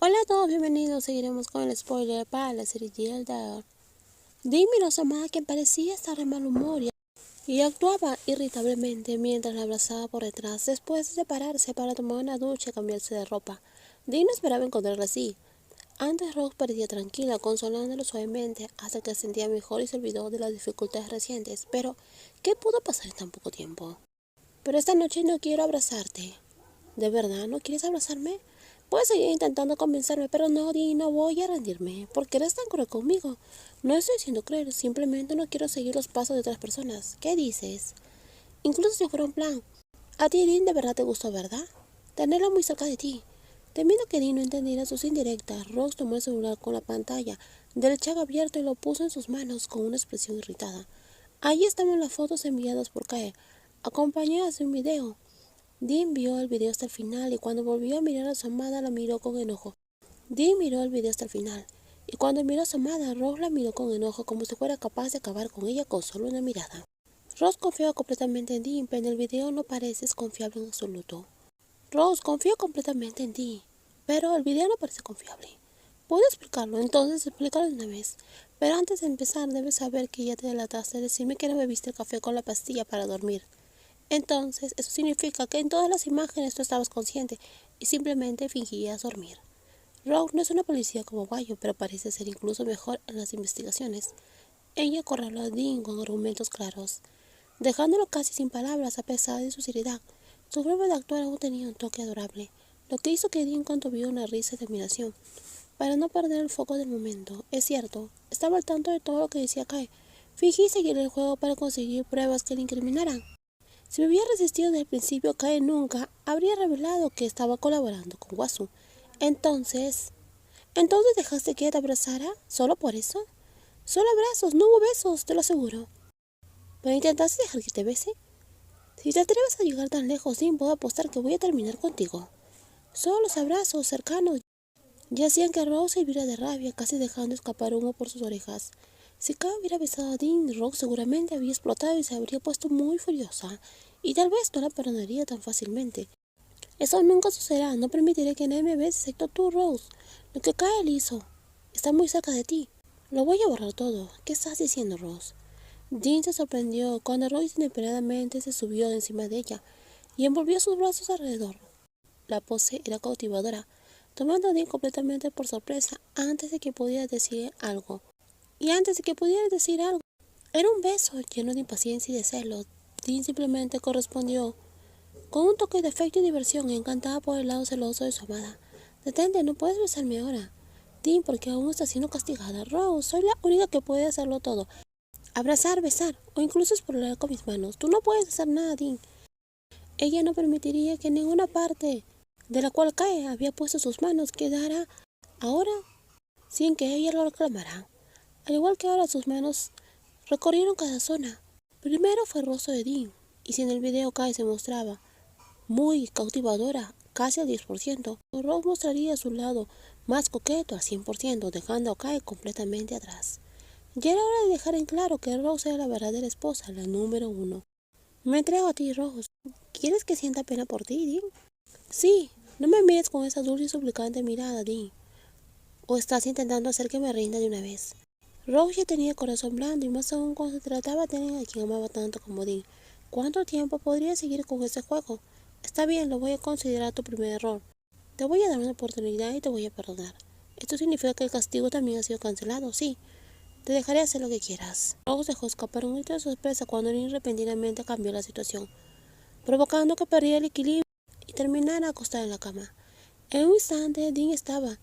Hola a todos, bienvenidos. Seguiremos con el spoiler para la serie Gilda. Dean miró a su amada, quien parecía estar de mal humor y actuaba irritablemente mientras la abrazaba por detrás. Después de separarse para tomar una ducha y cambiarse de ropa, Dean no esperaba encontrarla así. Antes Rose parecía tranquila, consolándolo suavemente hasta que se sentía mejor y se olvidó de las dificultades recientes. Pero, ¿qué pudo pasar en tan poco tiempo? Pero esta noche no quiero abrazarte. ¿De verdad no quieres abrazarme? Puedes seguir intentando convencerme, pero no, Di, no voy a rendirme. ¿Por qué eres tan cruel conmigo? No estoy siendo cruel, simplemente no quiero seguir los pasos de otras personas. ¿Qué dices? Incluso si fuera un plan. A ti, Dean, de verdad te gustó, ¿verdad? Tenerlo muy cerca de ti. Temiendo que Dean no entendiera sus indirectas, Rox tomó el celular con la pantalla del chat abierto y lo puso en sus manos con una expresión irritada. Allí estaban las fotos enviadas por Kae, acompañadas de un video. Dean vio el video hasta el final y cuando volvió a mirar a su amada la miró con enojo. Dean miró el video hasta el final y cuando miró a su amada, Rose la miró con enojo como si fuera capaz de acabar con ella con solo una mirada. Rose confiaba completamente en Dean, pero en el video no pareces confiable en absoluto. Rose, confío completamente en ti, pero el video no parece confiable. ¿Puedo explicarlo? Entonces explícalo de una vez. Pero antes de empezar, debes saber que ya te delataste de decirme que no bebiste el café con la pastilla para dormir. Entonces, eso significa que en todas las imágenes tú estabas consciente y simplemente fingías dormir. Rogue no es una policía como Guayo, pero parece ser incluso mejor en las investigaciones. Ella acorraló a Dean con argumentos claros, dejándolo casi sin palabras a pesar de su seriedad. Su forma de actuar aún tenía un toque adorable, lo que hizo que Dean contuviera una risa de admiración. Para no perder el foco del momento, es cierto, estaba al tanto de todo lo que decía Kai. Fingí seguir el juego para conseguir pruebas que le incriminaran. Si me hubiera resistido desde el principio, Kae nunca habría revelado que estaba colaborando con Wasu. Entonces, ¿entonces dejaste que te abrazara? ¿Solo por eso? Solo abrazos, no hubo besos, te lo aseguro. ¿Pero intentaste dejar que te bese? Si te atreves a llegar tan lejos, Dean, puedo apostar que voy a terminar contigo. Solo los abrazos cercanos ya hacían que Rose se hirviera de rabia, casi dejando escapar humo por sus orejas. Si Kai hubiera besado a Dean, Rogue seguramente habría explotado y se habría puesto muy furiosa, y tal vez no la perdonaría tan fácilmente. Eso nunca sucederá, no permitiré que nadie me bese excepto tú, Rose. Lo que Kyle hizo está muy cerca de ti. Lo voy a borrar todo. ¿Qué estás diciendo, Rose? Dean se sorprendió cuando Rose inesperadamente se subió encima de ella y envolvió sus brazos alrededor. La pose era cautivadora, tomando a Dean completamente por sorpresa antes de que pudiera decir algo. Y antes de que pudiera decir algo, era un beso lleno de impaciencia y de celos. Dean simplemente correspondió con un toque de afecto y diversión, encantada por el lado celoso de su amada. Detente, no puedes besarme ahora. Dean, porque aún está siendo castigada. Rose, soy la única que puede hacerlo todo. Abrazar, besar, o incluso explorar con mis manos. Tú no puedes hacer nada, Dean. Ella no permitiría que ninguna parte de la cual Kae había puesto sus manos quedara ahora sin que ella lo reclamara. Al igual que ahora sus manos recorrieron cada zona. Primero fue el rostro de Dean, y si en el video Kae se mostraba muy cautivadora, casi al 10%, Rose mostraría su lado más coqueto al 100%, dejando a Kae completamente atrás. Ya era hora de dejar en claro que Rose era la verdadera esposa, la número uno. Me entrego a ti, Rose. ¿Quieres que sienta pena por ti, Dean? Sí, no me mires con esa dulce y suplicante mirada, Dean. ¿O estás intentando hacer que me rinda de una vez? Rose ya tenía corazón blando y más aún cuando se trataba de tener a quien amaba tanto como Dean. ¿Cuánto tiempo podría seguir con ese juego? Está bien, lo voy a considerar tu primer error. Te voy a dar una oportunidad y te voy a perdonar. Esto significa que el castigo también ha sido cancelado, sí. Te dejaré hacer lo que quieras. Rose dejó escapar un grito de sorpresa cuando Dean repentinamente cambió la situación, provocando que perdiera el equilibrio y terminara acostada en la cama. En un instante, Dean estaba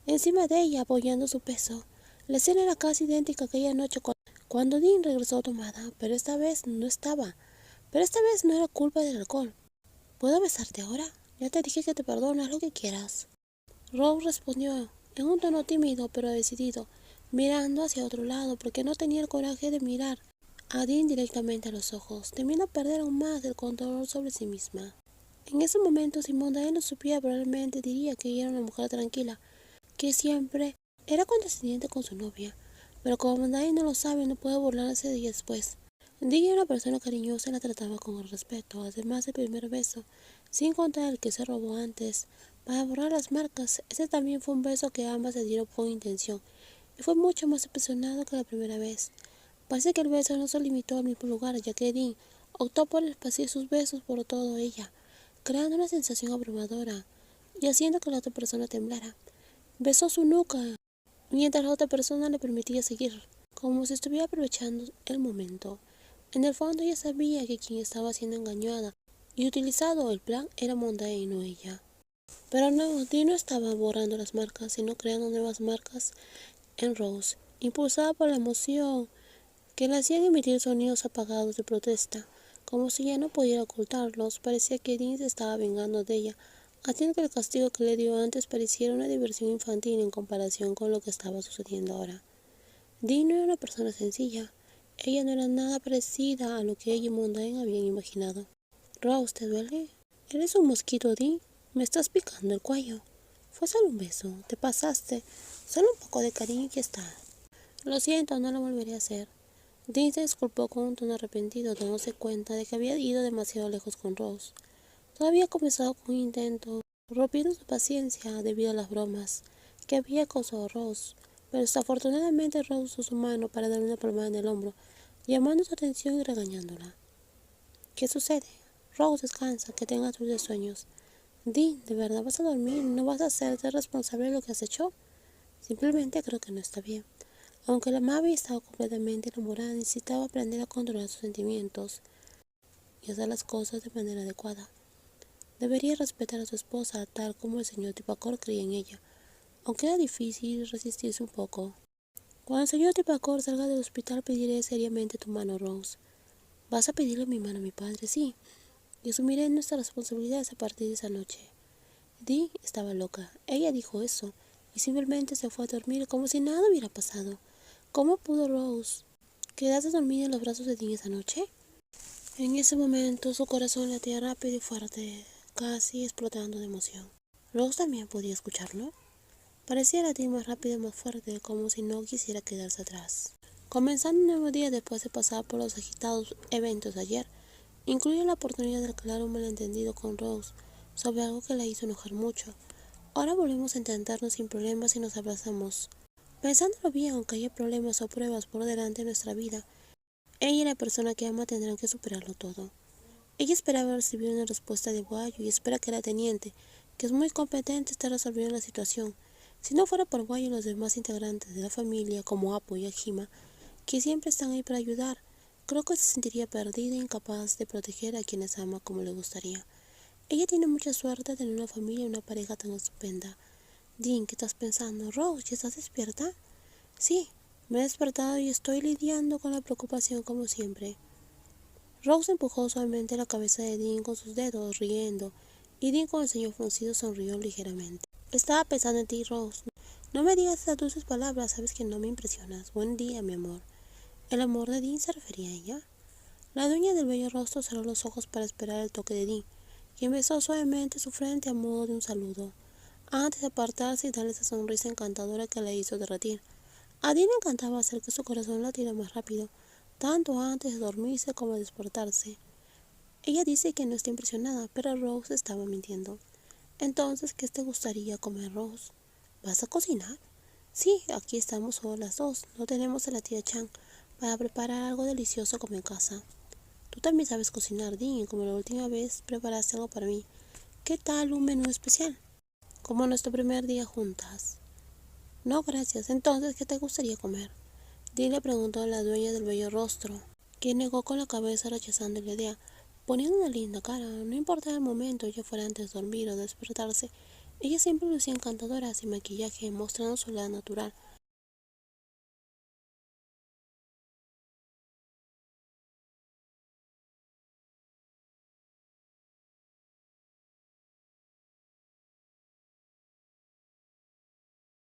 encima de ella apoyando su peso. La escena era casi idéntica a aquella noche cuando Dean regresó tomada, pero esta vez no estaba. Pero esta vez no era culpa del alcohol. ¿Puedo besarte ahora? Ya te dije que te perdono, haz lo que quieras. Rose respondió en un tono tímido pero decidido, mirando hacia otro lado porque no tenía el coraje de mirar a Dean directamente a los ojos, temiendo perder aún más el control sobre sí misma. En ese momento, si Mondain lo supiera, probablemente diría que ella era una mujer tranquila, que siempre era condescendiente con su novia, pero como Mondain no lo sabe, no puede burlarse de ella después. Dean era una persona cariñosa y la trataba con respeto, además del primer beso, sin contar el que se robó antes, para borrar las marcas. Ese también fue un beso que ambas se dieron con intención, y fue mucho más apasionado que la primera vez. Parece que el beso no se limitó al mismo lugar, ya que Dean optó por esparcir sus besos por toda ella, creando una sensación abrumadora y haciendo que la otra persona temblara. Besó su nuca, mientras la otra persona le permitía seguir, como si estuviera aprovechando el momento. En el fondo ella sabía que quien estaba siendo engañada y utilizado el plan era Monday y no ella. Pero no, Dean no estaba borrando las marcas, sino creando nuevas marcas en Rose, impulsada por la emoción que le hacían emitir sonidos apagados de protesta. Como si ya no pudiera ocultarlos, parecía que Dean se estaba vengando de ella, haciendo que el castigo que le dio antes pareciera una diversión infantil en comparación con lo que estaba sucediendo ahora. Dean no era una persona sencilla. Ella no era nada parecida a lo que ella y Mondain habían imaginado. Rose, ¿te duele? ¿Eres un mosquito, Dean? Me estás picando el cuello. Fue solo un beso, te pasaste. Solo un poco de cariño y ya está. Lo siento, no lo volveré a hacer. Dean se disculpó con un tono arrepentido, dándose cuenta de que había ido demasiado lejos con Rose. Todo había comenzado con un intento, rompiendo su paciencia debido a las bromas que había causado Rose, pero desafortunadamente Rose usó su mano para darle una palmada en el hombro, llamando su atención y regañándola. ¿Qué sucede? Rose, descansa, que tengas dulces sueños. Dean, ¿de verdad vas a dormir? ¿No vas a hacerte responsable de lo que has hecho? Simplemente creo que no está bien. Aunque la Mavi estaba completamente enamorada, necesitaba aprender a controlar sus sentimientos y hacer las cosas de manera adecuada. Debería respetar a su esposa tal como el señor Tipacor creía en ella, aunque era difícil resistirse un poco. Cuando el señor Tipacor salga del hospital pediré seriamente tu mano, Rose. ¿Vas a pedirle mi mano a mi padre? Sí, y asumiré nuestras responsabilidades a partir de esa noche. Dee estaba loca. Ella dijo eso, y simplemente se fue a dormir como si nada hubiera pasado. ¿Cómo pudo Rose quedarse dormida en los brazos de Dean esa noche? En ese momento su corazón latía rápido y fuerte, casi explotando de emoción. Rose también podía escucharlo. Parecía latir más rápido y más fuerte, como si no quisiera quedarse atrás. Comenzando un nuevo día después de pasar por los agitados eventos de ayer, incluye la oportunidad de aclarar un malentendido con Rose sobre algo que la hizo enojar mucho. Ahora volvemos a entendernos sin problemas y nos abrazamos. Pensándolo bien, aunque haya problemas o pruebas por delante de nuestra vida, ella y la persona que ama tendrán que superarlo todo. Ella esperaba recibir una respuesta de Guayo y espera que la teniente, que es muy competente, esté resolviendo la situación. Si no fuera por Guayo y los demás integrantes de la familia, como Apo y Ajima, que siempre están ahí para ayudar, creo que se sentiría perdida e incapaz de proteger a quienes ama como le gustaría. Ella tiene mucha suerte de tener una familia y una pareja tan estupenda. Dean, ¿qué estás pensando? Rose, ¿ya estás despierta? Sí, me he despertado y estoy lidiando con la preocupación como siempre. Rose empujó suavemente la cabeza de Dean con sus dedos, riendo, y Dean con el ceño fruncido sonrió ligeramente. Estaba pensando en ti, Rose. No me digas esas dulces palabras, sabes que no me impresionas. Buen día, mi amor. ¿El amor de Dean se refería a ella? La dueña del bello rostro cerró los ojos para esperar el toque de Dean, quien besó suavemente su frente a modo de un saludo, antes de apartarse y darle esa sonrisa encantadora que la hizo derretir. A Dean le encantaba hacer que su corazón latiera más rápido, tanto antes de dormirse como de despertarse. Ella dice que no está impresionada, pero Rose estaba mintiendo. Entonces, ¿qué te gustaría comer, Rose? ¿Vas a cocinar? Sí, aquí estamos solo las dos. No tenemos a la tía Chan para preparar algo delicioso como en casa. Tú también sabes cocinar, Dean, como la última vez preparaste algo para mí. ¿Qué tal un menú especial? Como nuestro primer día juntas. No, gracias. Entonces, ¿qué te gustaría comer? Dean le preguntó a la dueña del bello rostro, quien negó con la cabeza rechazando la idea, poniendo una linda cara. No importaba el momento, ya fuera antes de dormir o despertarse, ella siempre lucía encantadora sin maquillaje, mostrando su lado natural,